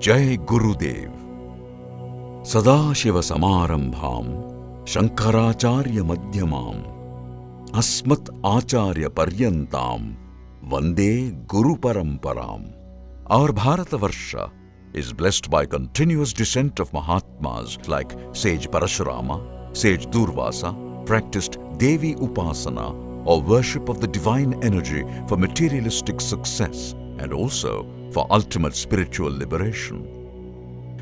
Jai Gurudev. Sadashiva Samarambham Shankaracharya Madhyamam Asmat Acharya Paryantam Vande Guru Paramparam. Our Bharatavarsha is blessed by continuous descent of Mahatmas like Sage Parashurama, Sage Durvasa, practiced Devi Upasana or worship of the divine energy for materialistic success and also for ultimate spiritual liberation.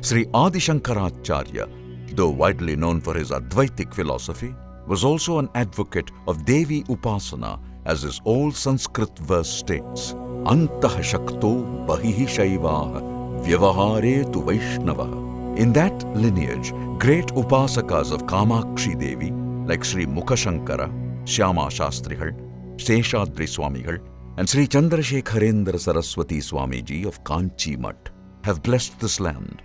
Sri Adi Shankaracharya, though widely known for his Advaitic philosophy, was also an advocate of Devi Upasana, as his old Sanskrit verse states, Antah Shakto Bahihi Shaivaha Vyavahare tu Vaishnavaha. In that lineage, great Upasakas of Kamakshi Devi like Sri Mukhashankara, Shyama Shastrihal, Seshadri Swamigal, and Sri Chandrasekharendra Saraswati Swamiji of Kanchi Mutt have blessed this land.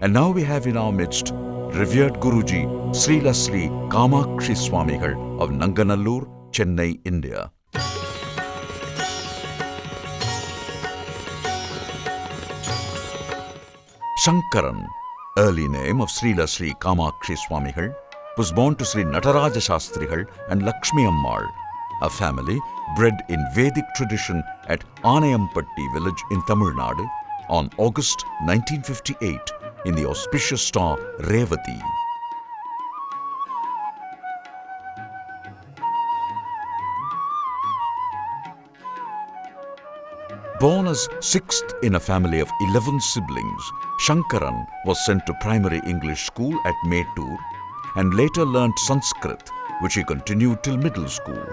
And now we have in our midst revered Guruji Srila Sri Kamakshi Swamigal of Nanganallur, Chennai, India. Shankaran, early name of Srila Sri Kamakshi Swamigal, was born to Sri Nataraja Shastrihal and Lakshmi Ammal, a family bred in Vedic tradition at Anayampatti village in Tamil Nadu on August 1958 in the auspicious star Revati. Born as sixth in a family of 11 siblings, Shankaran was sent to primary English school at Mettur and later learnt Sanskrit, which he continued till middle school.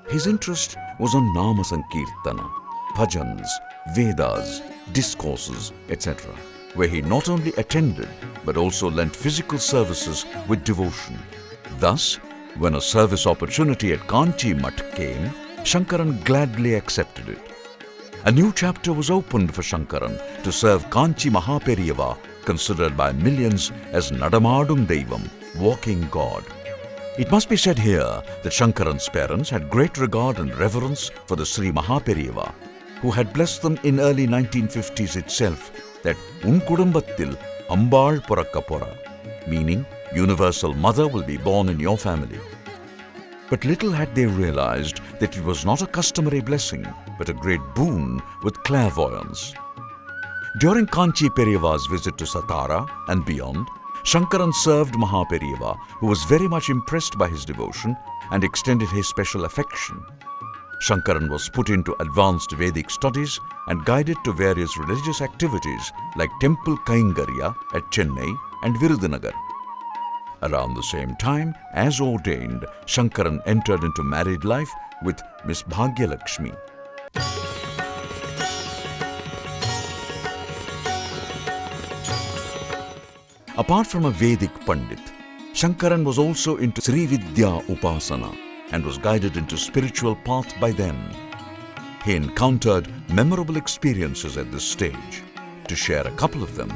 His interest was on Nama Sankirtana, bhajans, Vedas, discourses, etc., where he not only attended but also lent physical services with devotion. Thus, when a service opportunity at Kanchi Mutt came, Shankaran gladly accepted it. A new chapter was opened for Shankaran to serve Kanchi Mahaperiyava, considered by millions as Nadamadum Deivam, walking God. It must be said here that Shankaran's parents had great regard and reverence for the Sri Mahaperiyava, who had blessed them in early 1950s itself that Un Kudumbattil Ambal Porakkapora, meaning Universal Mother will be born in your family. But little had they realized that it was not a customary blessing, but a great boon with clairvoyance. During Kanchi Periyava's visit to Satara and beyond, Shankaran served Mahaperiyava, who was very much impressed by his devotion and extended his special affection. Shankaran was put into advanced Vedic studies and guided to various religious activities like Temple Kaingarya at Chennai and Virudhunagar. Around the same time, as ordained, Shankaran entered into married life with Miss Bhagyalakshmi. Apart from a Vedic Pandit, Shankaran was also into Sri Vidya Upasana and was guided into spiritual path by them. He encountered memorable experiences at this stage. To share a couple of them,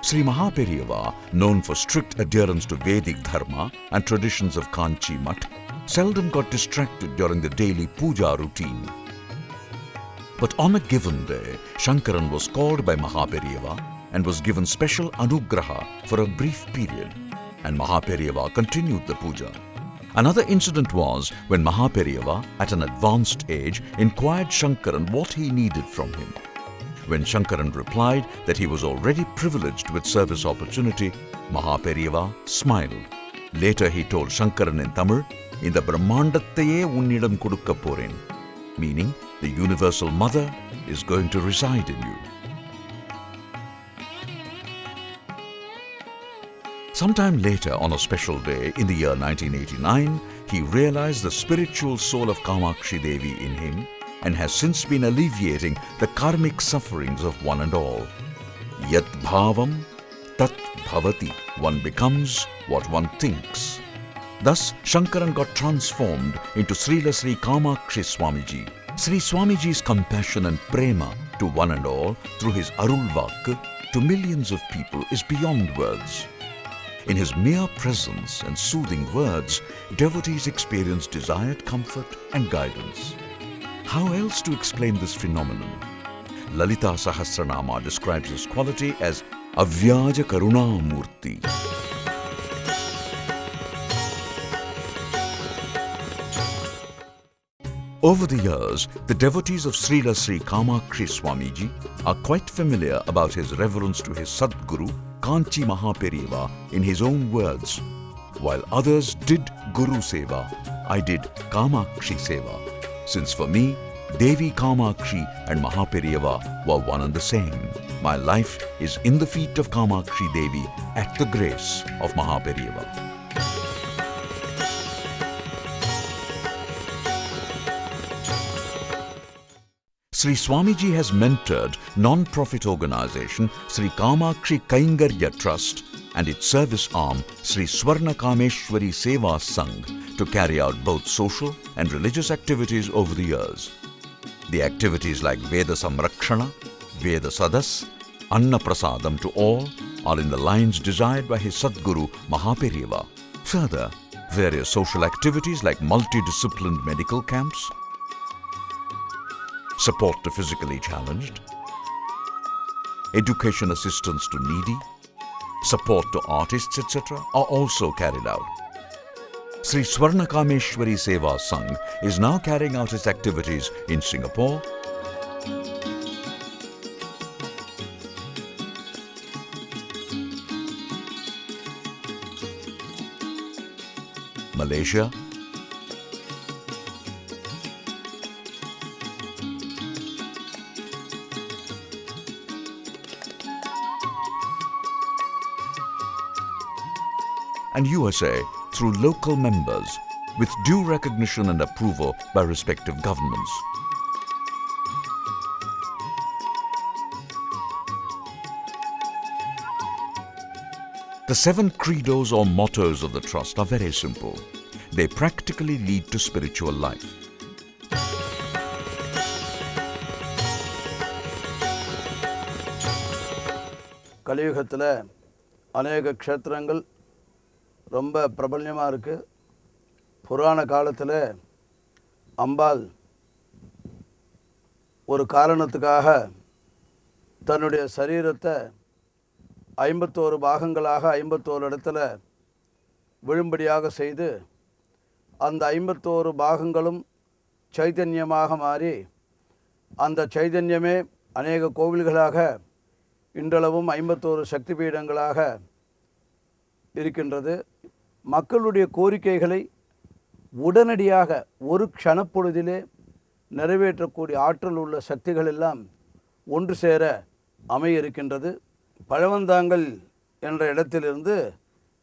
Sri Mahaperiyava, known for strict adherence to Vedic dharma and traditions of Kanchi Mutt, seldom got distracted during the daily puja routine. But on a given day, Shankaran was called by Mahaperiyava and was given special anugraha for a brief period, and Mahaperiyava continued the puja. Another incident was when Mahaperiyava, at an advanced age, inquired Shankaran what he needed from him. When Shankaran replied that he was already privileged with service opportunity, Mahaperiyava smiled. Later he told Shankaran in Tamil, "Indha Brahmandattaye unnidam kodukka poren," meaning the Universal Mother is going to reside in you. Sometime later, on a special day in the year 1989, he realized the spiritual soul of Kamakshi Devi in him and has since been alleviating the karmic sufferings of one and all. Yat bhavam tat bhavati. One becomes what one thinks. Thus, Shankaran got transformed into Srila Sri Kamakshi Swamiji. Sri Swamiji's compassion and prema to one and all through his Arulvak to millions of people is beyond words. In his mere presence and soothing words, devotees experience desired comfort and guidance. How else to explain this phenomenon? Lalita Sahasranama describes his quality as Avyaja Karunamurti. Over the years, the devotees of Srila Sri Kamakshi Swamiji are quite familiar about his reverence to his Sadguru, Kanchi Mahaperiyava, in his own words. While others did Guru Seva, I did Kamakshi Seva, since for me, Devi Kamakshi and Mahaperiyava were one and the same. My life is in the feet of Kamakshi Devi at the grace of Mahaperiyava. Sri Swamiji has mentored non-profit organization Sri Kamakshi Kaingarya Trust and its service arm Sri Swarna Kameshwari Seva Sangh to carry out both social and religious activities over the years. The activities like Veda Samrakshana, Veda Sadas, Anna Prasadam to all are in the lines desired by his Sadguru Mahaperiyava. Further, various social activities like multidisciplined medical camps, support to physically challenged, education assistance to needy, support to artists, etc. are also carried out. Sri Swarna Kameshwari Seva Sangh is now carrying out its activities in Singapore, Malaysia, and USA through local members with due recognition and approval by respective governments. The 7 credos or mottos of the Trust are very simple. They practically lead to spiritual life. கலியுகத்தில் அநேக க்ஷேத்திரங்கள் ரொம்ப பிரபல்யமாக இருக்குது. புராண காலத்தில் அம்பாள் ஒரு காரணத்துக்காக தன்னுடைய சரீரத்தை 51 பாகங்களாக 51 இடத்துல விழும்படியாக செய்து அந்த 51 பாகங்களும் சைதன்யமாக மாறி அந்த சைதன்யமே அநேக கோவில்களாக இன்றளவும் 51 சக்தி பீடங்களாக இருக்கின்றது. மக்களுடைய கோரிக்கைகளை உடனடியாக ஒரு க்ஷணப்பொழுதிலே நிறைவேற்றக்கூடிய ஆற்றல் உள்ள சக்திகள் எல்லாம் ஒன்று சேர அமைய இருக்கின்றது. பழவந்தாங்கல் என்ற இடத்திலிருந்து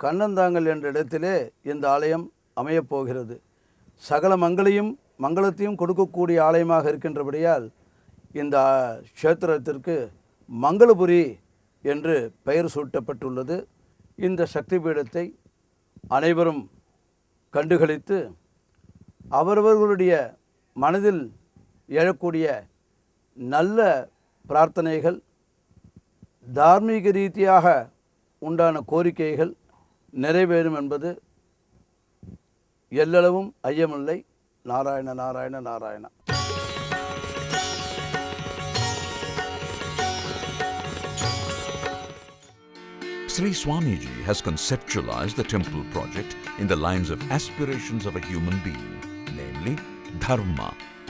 கண்ணந்தாங்கல் என்ற இடத்திலே இந்த ஆலயம் அமையப்போகிறது. சகல மங்களத்தையும் கொடுக்கக்கூடிய ஆலயமாக இருக்கின்றபடியால் இந்த க்ஷேத்திரத்திற்கு மங்களபுரி என்று பெயர் சூட்டப்பட்டுள்ளது. இந்த சக்தி பீடத்தை அனைவரும் கண்டுகளித்து அவரவர்களுடைய மனதில் எழக்கூடிய நல்ல பிரார்த்தனைகள், தார்மீக ரீதியாக உண்டான கோரிக்கைகள் நிறைவேறும் என்பது எல்லளவும் ஐயமில்லை. Narayana Narayana Narayana. Sri Swamiji has conceptualized the temple project in the lines of aspirations of a human being, namely dharma,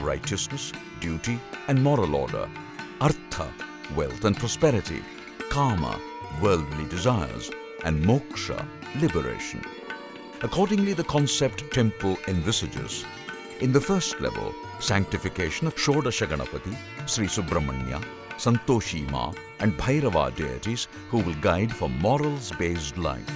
righteousness, duty and moral order, artha, wealth and prosperity, kama, worldly desires, and moksha, liberation. Accordingly, the concept temple envisages, in the first level, sanctification of Shodasha Ganapati, Sri Subramanya, Santoshi Ma and Bhairava deities who will guide for morals-based life.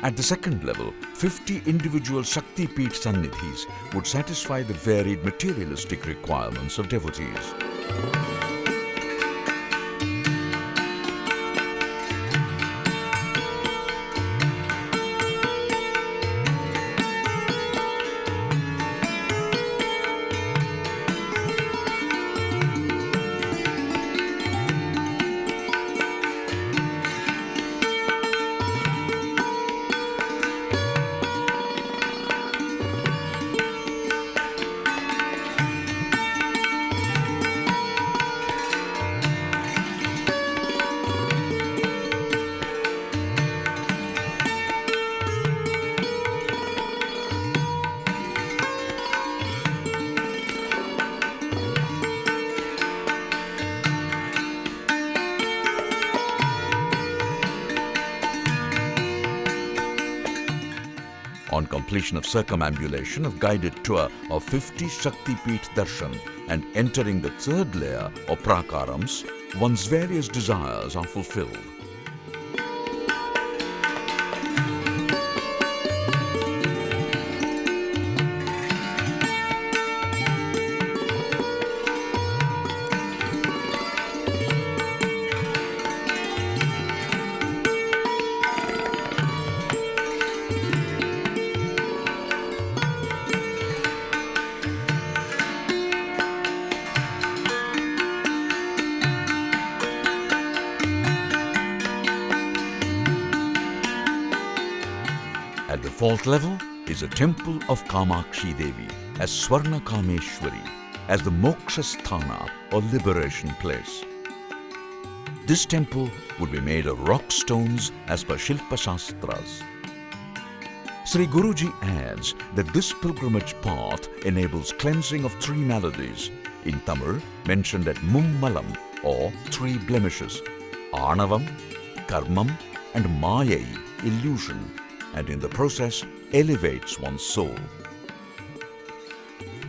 At the second level, 50 individual Shakti Peeth Sannidhis would satisfy the varied materialistic requirements of devotees. On completion of circumambulation of guided tour of 50 Shakti Peeth Darshan and entering the third layer or prakarams, one's various desires are fulfilled. At the fourth level is a temple of Kamakshi Devi as Swarna Kameshwari, as the Moksha Sthana or liberation place. This temple would be made of rock stones as per Shilpa Shastras. Sri Guruji adds that this pilgrimage path enables cleansing of three maladies, in Tamil mentioned at Mummalam or three blemishes, Anavam, Karmam and Mayai, illusion, and in the process elevates one's soul.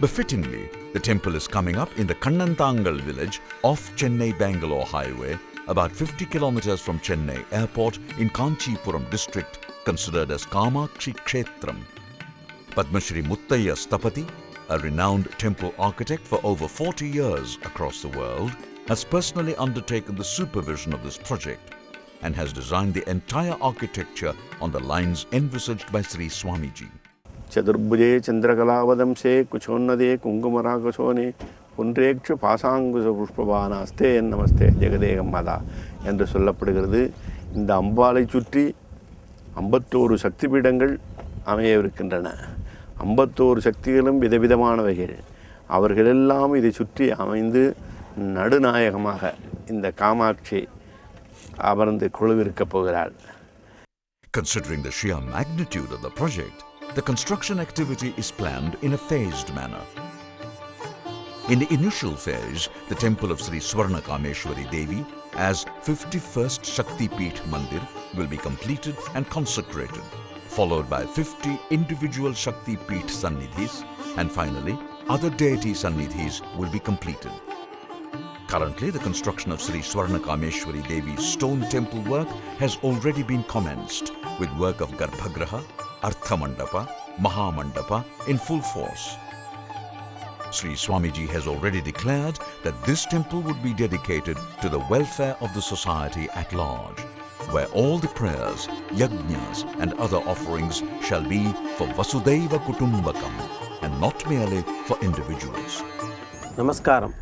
Befittingly, the temple is coming up in the Kannantangal village off Chennai-Bangalore highway, about 50 kilometers from Chennai airport in Kanchipuram district, considered as Kamakshi Kshetram. Padma Shri Muttaya Stapati, a renowned temple architect for over 40 years across the world, has personally undertaken the supervision of this project and has designed the entire architecture on the lines envisaged by Sri Swamiji. Chaturbhuje Chandrakala Kuchonade Kungumarakasone Punreksha Pasangusa Pushpavana Ste Namaste Jagadegam Mada என்று சொல்லப்படுகிறது. இந்த அம்பாளை சுற்றி 51 சக்தி பீடங்கள் அமையவிருக்கின்றன. 51 சக்திகளும் விதவிதமானவைகள். அவர்களெல்லாம் இதை சுற்றி அமைந்து நடுநாயகமாக இந்த காமாட்சி அமர்ந்து குழுவிருக்கப் போகிறாள். Considering the sheer magnitude of the project, the construction activity is planned in a phased manner. In the initial phase, the temple of Sri Swarna Kameshwari Devi as 51st Shakti Peeth Mandir will be completed and consecrated, followed by 50 individual Shakti Peeth Sannidhis, and finally other deity Sannidhis will be completed. Currently, the construction of Sri Swarna Kameshwari Devi's stone temple work has already been commenced, with work of Garbhagraha, Arthamandapa, Mahamandapa in full force. Sri Swamiji has already declared that this temple would be dedicated to the welfare of the society at large, where all the prayers, yajnas and other offerings shall be for Vasudhaiva Kutumbakam and not merely for individuals. Namaskaram.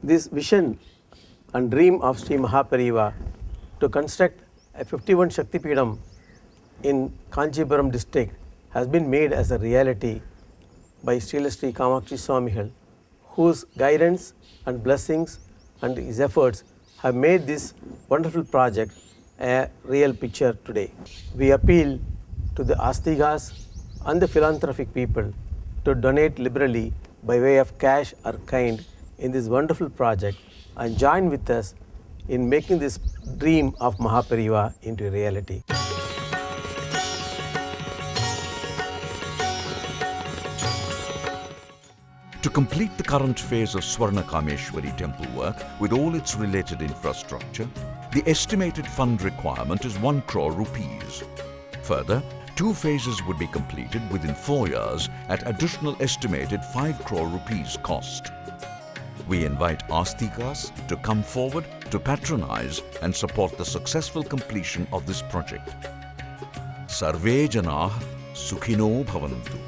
This vision and dream of Sri Mahapariva to construct a 51 Shakti Peetham in Kanchipuram district has been made as a reality by Srila Sri Kamakshi Swamigal, whose guidance and blessings and his efforts have made this wonderful project a real picture today. We appeal to the Astigas and the philanthropic people to donate liberally by way of cash or kind in this wonderful project and join with us in making this dream of Mahapariva into reality. To complete the current phase of Swarna Kameshwari temple work with all its related infrastructure, the estimated fund requirement is 1 crore rupees. Further, 2 phases would be completed within 4 years at additional estimated 5 crore rupees cost. We invite Astikas to come forward to patronize and support the successful completion of this project. Sarve Janah Sukhino Bhavantu.